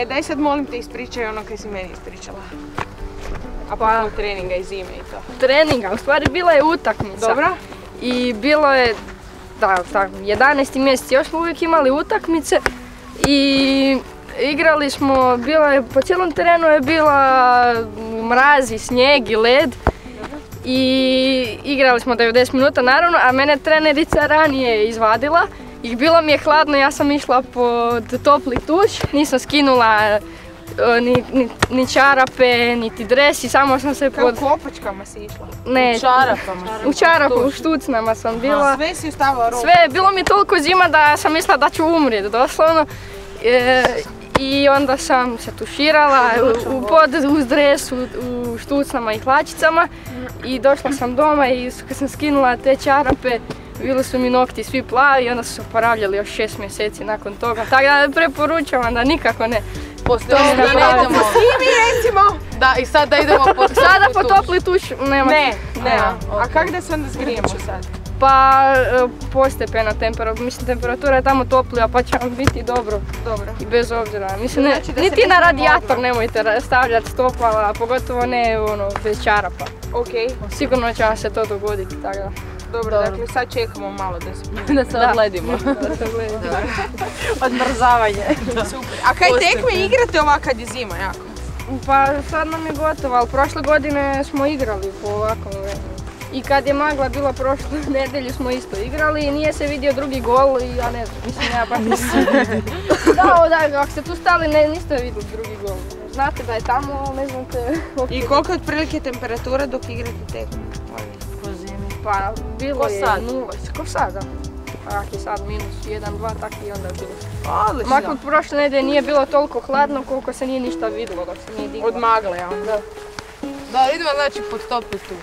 Daj sad molim te ispričaj ono kaj si meni ispričala. A pa treninga i zime i to. Treninga, u stvari bila je utakmica. Dobro. I bilo je, da, 11. mjesec, još smo uvijek imali utakmice i igrali smo, bila je, po cijelom terenu je bila mraz i snijeg i led. I igrali smo 90 minuta naravno, a mene trenerica ranije izvadila i bilo mi je hladno, ja sam išla pod topli tuš, nisam skinula ni čarape, niti dres i samo sam se pod... Kao u klopačkama si išla? Ne, u čarapama? U čarapama, u štucnama sam bila. Sve si ustavila ruku? Sve, bilo mi toliko zima da sam mislila da ću umrijeti, doslovno. I onda sam se tuširala uz dres, u štucnama i hlačicama i došla sam doma i kad sam skinula te čarape bili su mi nokti svi plavi i onda su se oporavljali još 6 mjeseci nakon toga. Tako da preporučavam da nikako ne. Idemo recimo! Da, i sad da idemo po sada po topli tuš nema. Ne. A kako da se onda zgrijemo sad? Pa postepena temperatura je tamo toplija pa će vam biti dobro. I bez obzira. Mislim, niti na radijator nemojte stavljati stopala, pogotovo ne bez čarapa. Sigurno će vam se to dogoditi, tako da. Dobro, dakle sad čekamo malo da se odledimo. Odmrzavanje. Super. A kaj tekme igrate ovak kad je zima jako? Pa sad nam je gotovo, ali prošle godine smo igrali po ovakvom vremenu. I kad je magla bila prošlu nedjelju smo isto igrali i nije se vidio drugi gol i ja ne znam, mislim ja baš nisam vidio. Da, ako ste tu stali niste vidjeli drugi gol. Znate da je tamo, ali ne znate... I koliko je otprilike temperatura dok igrate tekme? Po zimi. Pa bilo je 0, ko sada. Ako je sad minus 1, 2, tako i onda je bilo. Odlično. Makar prošle nedelje nije bilo toliko hladno koliko se nije ništa vidjelo dok se nije diglo. Od magle, ja. Da, idemo znači pod topli tuš.